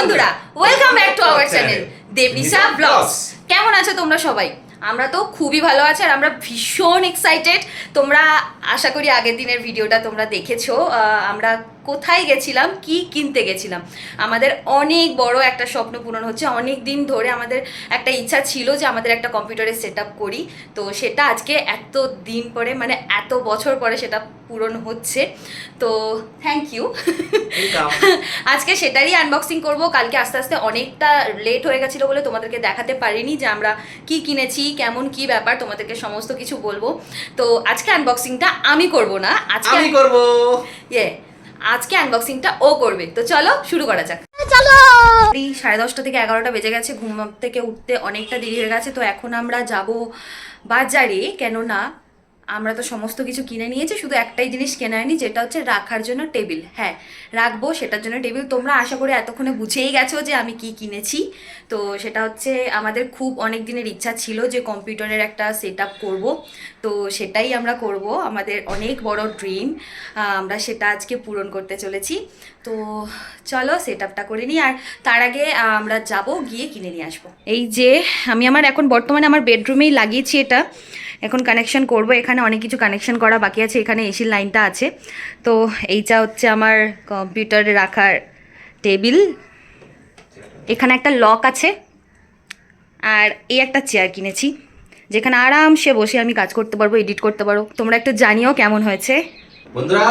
বন্ধুরা, welcome back to our channel Debnisha blogs. কেমন আছো তোমরা সবাই? আমরা তো খুবই ভালো আছি আর আমরা ভীষণ এক্সাইটেড। তোমরা আশা করি আগের দিনের ভিডিওটা তোমরা দেখেছো। আমরা কোথায় গেছিলাম, কি কিনতে গেছিলাম। আমাদের অনেক বড় একটা স্বপ্ন পূরণ হচ্ছে। অনেক দিন ধরে আমাদের একটা ইচ্ছা ছিল যে আমাদের একটা কম্পিউটারের সেট আপ করি। তো সেটা আজকে এত দিন পরে, মানে এত বছর পরে সেটা পূরণ হচ্ছে। তো থ্যাংক ইউ। আজকে সেটারই আনবক্সিং করব। কালকে আস্তে আস্তে অনেকটা লেট হয়ে গেছিলো বলে তোমাদেরকে দেখাতে পারিনি যে আমরা কি কিনেছি, কেমন কি ব্যাপার, তোমাদেরকে সমস্ত কিছু বলবো। তো আজকে আনবক্সিংটা আমি করব না, আজকে আমি করব। আজকে আনবক্সিংটা ও করবে। তো চলো শুরু করা যাক। চলো। 10:30 থেকে 11টা বেজে গেছে। ঘুম থেকে উঠতে অনেকটা দেরি হয়ে গেছে। তো এখন আমরা যাব বাজারে, কেননা আমরা তো সমস্ত কিছু কিনে নিয়েছি, শুধু একটাই জিনিস কেনা হয়নি, যেটা হচ্ছে রাখার জন্য টেবিল। হ্যাঁ, রাখবো, সেটার জন্য টেবিল। তোমরা আশা করি এতক্ষণে বুঝেই গেছো যে আমি কি কিনেছি। তো সেটা হচ্ছে আমাদের খুব অনেক দিনের ইচ্ছা ছিল যে কম্পিউটারের একটা সেট আপ করবো। তো সেটাই আমরা করব, আমাদের অনেক বড় ড্রিম। আমরা সেটা আজকে পূরণ করতে চলেছি। তো চলো সেট আপটা করে নিই, আর তার আগে আমরা যাব গিয়ে কিনে নিয়ে আসবো। এই যে আমি এখন বর্তমানে আমার বেডরুমেই লাগিয়েছি এটা। এখন কানেকশন করব। এখানে অনেক কিছু কানেকশন করা বাকি আছে। এখানে এসির লাইনটা আছে। তো এইটা হচ্ছে আমার কম্পিউটারে রাখার টেবিল। এখানে একটা লক আছে, আর এই একটা চেয়ার কিনেছি যেখানে আরামসে বসে আমি কাজ করতে পারবো, এডিট করতে পারবো। তোমরা একটু জানিও কেমন হয়েছে। বন্ধুরা,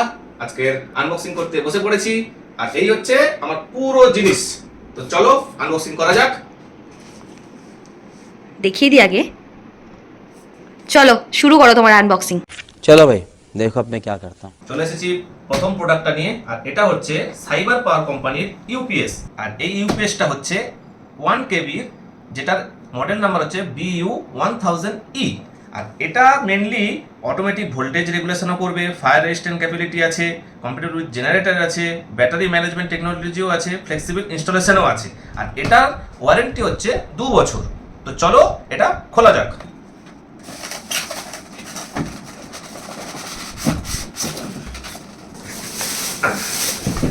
আজকের আনবক্সিং করতে বসে পড়েছি, আর এই হচ্ছে আমার পুরো জিনিস। তো চলো আনবক্সিং করা যাক। দেখিয়ে দিই আগে। চলো শুরু করো তোমার আনবক্সিং। चलो भाई देखो अब मैं क्या करता हूँ। চলে এসেছি প্রথম প্রোডাক্টটা নিয়ে, আর এটা হচ্ছে সাইবার পাওয়ার কোম্পানির ইউপিএস। আর এই ইউপিএসটা হচ্ছে 1 কেবির, যেটার মডেল নাম্বার হচ্ছে BU1000E। আর এটা মেনলি অটোমেটিক ভোল্টেজ রেগুলেশনও করবে, ফায়ার রেজিস্ট্যান্ট ক্যাপাবিলিটি আছে, কম্পিউটার উইথ জেনারেটর আছে, ব্যাটারি ম্যানেজমেন্ট টেকনোলজিও আছে, ফ্লেক্সিবল ইনস্টলেশনও আছে। আর এটার ওয়ারেন্টি হচ্ছে 2 বছর। তো চলো এটা খোলা যাক।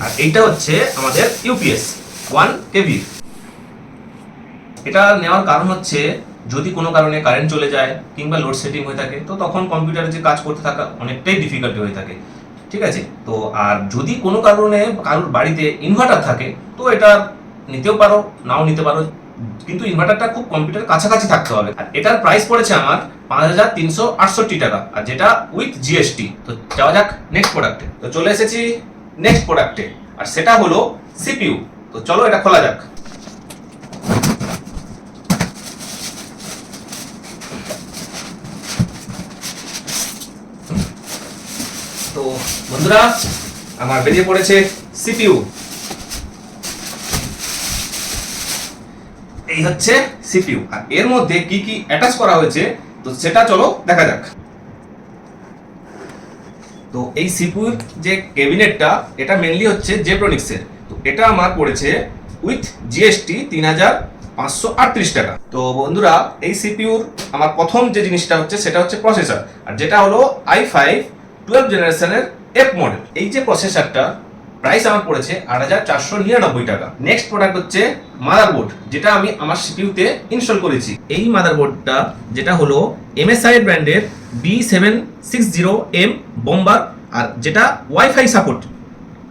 আর এইটা হচ্ছে আমাদের ইউপিএস 1 কেভি। এটা নেওয়ার কারণ হচ্ছে যদি কোনো কারণে কারেন্ট চলে যায় কিংবা লোডশেডিং হয়ে থাকে, তো তখন কম্পিউটারে যে কাজ করতে থাকা অনেকটাই ডিফিকাল্টি হয়ে থাকে। ঠিক আছে, তো আর যদি কোনো কারণে কারোর বাড়িতে ইনভার্টার থাকে তো এটা নিতেও পারো, নাও নিতে পারো, কিন্তু ইনভার্টারটা খুব কম্পিউটারের কাছাকাছি থাকতে হবে। আর এটার প্রাইস পড়েছে আমার 5368 টাকা, আর যেটা উইথ জিএসটি। তো যাওয়া যাক নেক্সট প্রোডাক্টে। তো চলে এসেছি নেক্সট প্রোডাক্টে, আর সেটা হলো সিপিইউ। তো চলো এটা খোলা যাক। তো বন্ধুরা, আমার বেরিয়ে পড়েছে সিপিইউ। এই হচ্ছে সিপিইউ, আর এর মধ্যে কি কি অ্যাটাচ করা হয়েছে তো সেটা চলো দেখা যাক। তো এই সিপিইউর যে ক্যাবিনেটটা, এটা মেনলি হচ্ছে জেব্রনিক্সের। তো এটা আমার পড়েছে উইথ জিএসটি 3538 টাকা। তো বন্ধুরা, এই সিপিইউর আমার প্রথম যে জিনিসটা হচ্ছে সেটা হচ্ছে প্রসেসর, আর যেটা হলো i5 12 জেনারেশনের F মডেল। এই যে প্রসেসরটা প্রাইস আমার পড়েছে 8499 টাকা। নেক্সট প্রোডাক্ট হচ্ছে মাদারবোর্ড, যেটা আমি আমার সিপিইউতে ইনস্টল করেছি। এই মাদারবোর্ডটা যেটা হলো MSI ব্র্যান্ডের B760M বম্বার, আর যেটা ওয়াইফাই সাপোর্ট।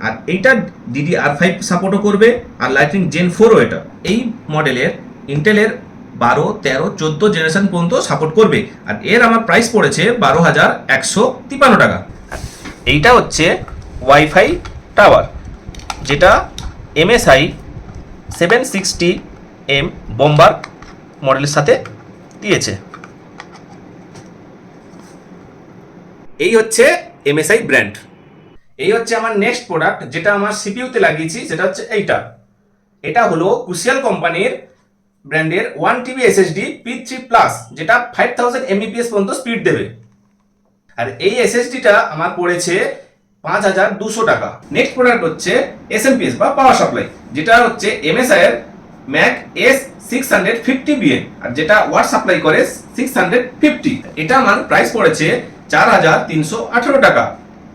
আর এইটা DDR5 সাপোর্টও করবে, আর লাইটনিং জেন 4ও। এটা এই মডেলের ইন্টেলের 12, 13, 14 জেনারেশন পর্যন্ত সাপোর্ট করবে। আর এর আমার প্রাইস পড়েছে 12153 টাকা। এইটা হচ্ছে ওয়াইফাই টাওয়ার, যেটা MSI 760M বম্বার মডেলের সাথে দিয়েছে। এই হচ্ছে MSI ব্র্যান্ড। এই হচ্ছে আমার নেক্সট প্রোডাক্ট, যেটা আমার সিপিইউতে লাগিয়েছি, সেটা হচ্ছে এইটা। এটা হলো ক্রুশিয়াল কোম্পানির ব্র্যান্ডের 1TB SSD P3+, যেটা 5000 Mbps পর্যন্ত স্পিড দেবে। আর এই এসএসডিটা আমার পড়েছে 5200 টাকা। নেক্সট প্রোডাক্ট হচ্ছে SMPS বা পাওয়ার সাপ্লাই, যেটা হচ্ছে MSI এর ম্যাক S650BN, আর যেটা ওয়াট সাপ্লাই করে 650। এটা আমার প্রাইস পড়েছে 4318 টাকা।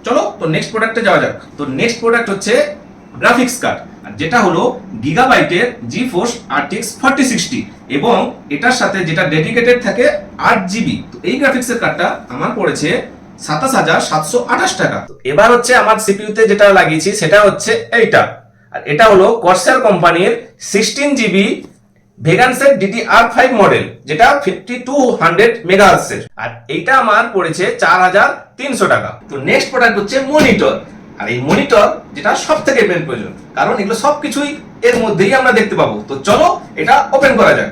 চলো তো নেক্সট প্রোডাক্টে যাওয়া যাক। তো নেক্সট প্রোডাক্ট হচ্ছে গ্রাফিক্স কার্ড। আর যেটা হলো গিগাবাইটের জিফোর্স RTX 4060 এবং এটার সাথে যেটা ডেডিকেটেড থাকে 8GB। তো এই গ্রাফিক্সের কার্ডটা আমার পড়েছে 27,728 টাকা। এবার হচ্ছে আমার সিপিইউতে যেটা লাগিয়েছি সেটা হচ্ছে এইটা, আর এটা হলো কর্সার কোম্পানির 16GB ভেগানসেট DDR5 মডেল, যেটা 5200 মেগাহার্টজ এর, আর এইটা আমার পড়েছে 4,300 টাকা। তো নেক্সট প্রোডাক্ট হচ্ছে মনিটর, আর এই মনিটর যেটা সব থেকে মেন প্রয়োজন, কারণ এগুলো সবকিছুই এর মধ্যেই আমরা দেখতে পাবো। তো চলো এটা ওপেন করা যাক।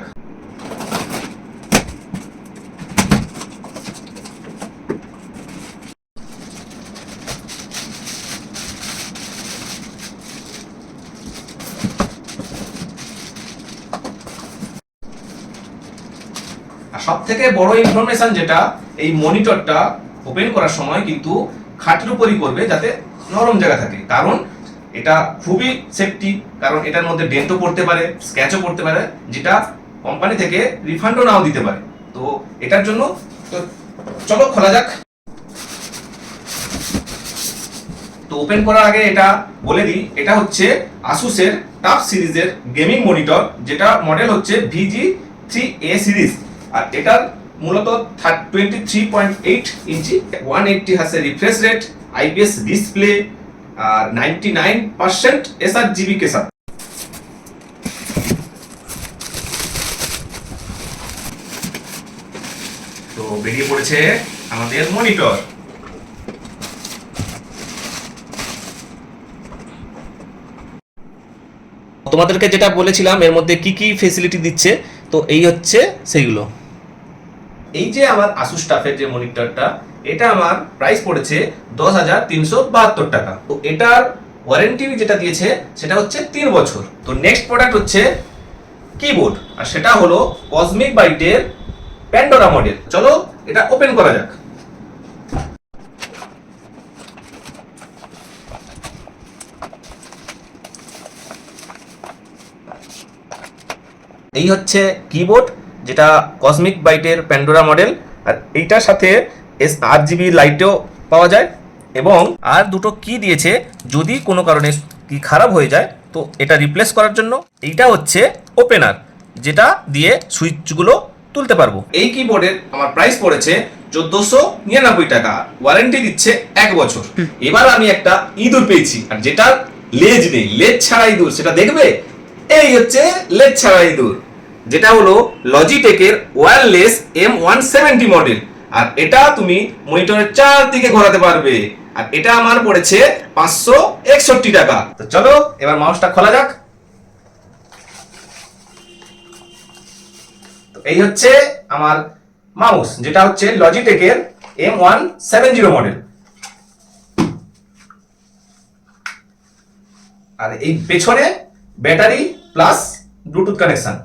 আর সব থেকে বড় ইনফরমেশন যেটা, এই মনিটরটা ওপেন করার সময় কিন্তু খাটের উপরই করবে যাতে নরম জায়গা থাকে, কারণ এটা খুবই সেফটি, কারণ এটার মধ্যে ডেন্টও পড়তে পারে, স্ক্র্যাচও পড়তে পারে, যেটা কোম্পানি থেকে রিফান্ডও নাও দিতে পারে। তো এটার জন্য তো চলো খোলা যাক। তো ওপেন করার আগে এটা বলে দিই, এটা হচ্ছে আসুসের টাফ সিরিজের গেমিং মনিটর, যেটা মডেল হচ্ছে VG3A সিরিজ, আর এটার মূলত 23.8 ইঞ্চি, 180 হার্টজের রিফ্রেশ রেট, IPS ডিসপ্লে, আর 99% sRGB के साथ। তো বেরিয়ে পড়েছে আমাদের মনিটর। তোমাদেরকে যেটা বলেছিলাম এর মধ্যে কি কি ফেসিলিটি দিচ্ছে, তো এই হচ্ছে সেইগুলো। এই যে আমার আসুস টাফের যে মনিটরটা, এটা আমার প্রাইস পড়েছে 10,372 টাকা। তো এটার ওয়ারেন্টি যেটা দিয়েছে সেটা হচ্ছে 3 বছর। তো নেক্সট প্রোডাক্ট হচ্ছে কিবোর্ড, আর সেটা হলো কসমিক বাইটের প্যান্ডোরা মডেল। চলো এটা ওপেন করা যাক। এই হচ্ছে কিবোর্ড, যেটা কসমিক বাইটের প্যান্ডোরা মডেল, আর এইটার সাথে sRGB লাইটও পাওয়া যায়, এবং আর দুটো কি দিয়েছে যদি কোনো কারণে কি খারাপ হয়ে যায় তো এটা রিপ্লেস করার জন্য। এইটা হচ্ছে ওপেনার, যেটা দিয়ে সুইচগুলো তুলতে পারবো। এই কিবোর্ডের আমার প্রাইস পড়েছে 1499 টাকা, ওয়ারেন্টি দিচ্ছে 1 বছর। এবার আমি একটা ইঁদুর পেয়েছি, আর যেটা লেজ নেই, লেজ ছাড়া ইঁদুর, সেটা দেখবে। এই হচ্ছে লেজ ছাড়া ইঁদুর, যেটা হলো লজিটেকের ওয়্যারলেস M170 মডেল, আর এটা তুমি মনিটরের চারদিকে ঘোরাতে পারবে, আর এটা আমার পড়েছে 561 টাকা। তো চলো এবার মাউসটা খোলা যাক। তো এই হচ্ছে আমার মাউস, যেটা হচ্ছে লজিটেকের M170 মডেল, আর এই পেছনে ব্যাটারি প্লাস ব্লুটুথ কানেকশন।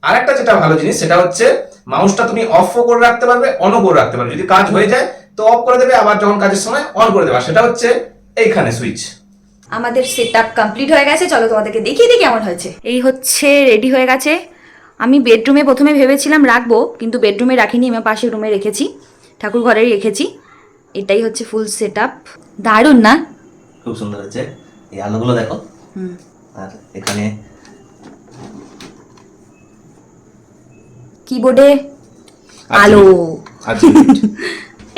আর একটা যেটা ভালো জিনিস সেটা হচ্ছে মাউসটা তুমি অফও করে রাখতে পারবে, অনও করে রাখতে পারবে। যদি কাজ হয়ে যায় তো অফ করে দেবে, আবার যখন কাজের সময় অন করে দেবে। সেটা হচ্ছে এইখানে সুইচ। আমাদের সেটআপ কমপ্লিট হয়ে গেছে, চলো তোমাদেরকে দেখিয়ে দিই কেমন হয়েছে। এই হচ্ছে রেডি হয়ে গেছে। আমি বেডরুমে প্রথমে ভেবেছিলাম রাখবো, কিন্তু বেডরুমে রাখিনি, আমি পাশের রুমে রেখেছি, ঠাকুর ঘরেই রেখেছি। এটাই হচ্ছে ফুল সেটআপ। দারুণ না? খুব সুন্দর হয়েছে। এই আলোগুলো দেখো, আর এখানে কিবোর্ডে আলো,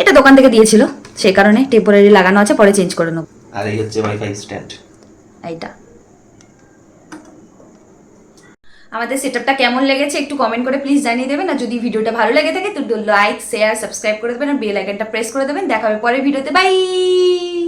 এটা দোকান থেকে দিয়েছিল, সেই কারণে টেম্পোরারি লাগানো আছে, পরে চেঞ্জ করে নেব। আর এই হচ্ছে ওয়াইফাই স্ট্যান্ড। এইটা আমাদের সেটআপটা কেমন লেগেছে একটু কমেন্ট করে প্লিজ জানিয়ে দেবেন, আর যদি ভিডিওটা ভালো লেগে থাকে তো লাইক শেয়ার সাবস্ক্রাইব করে দেবেন, আর বেল আইকনটা প্রেস করে দেবেন। দেখা হবে পরের ভিডিওতে, বাই।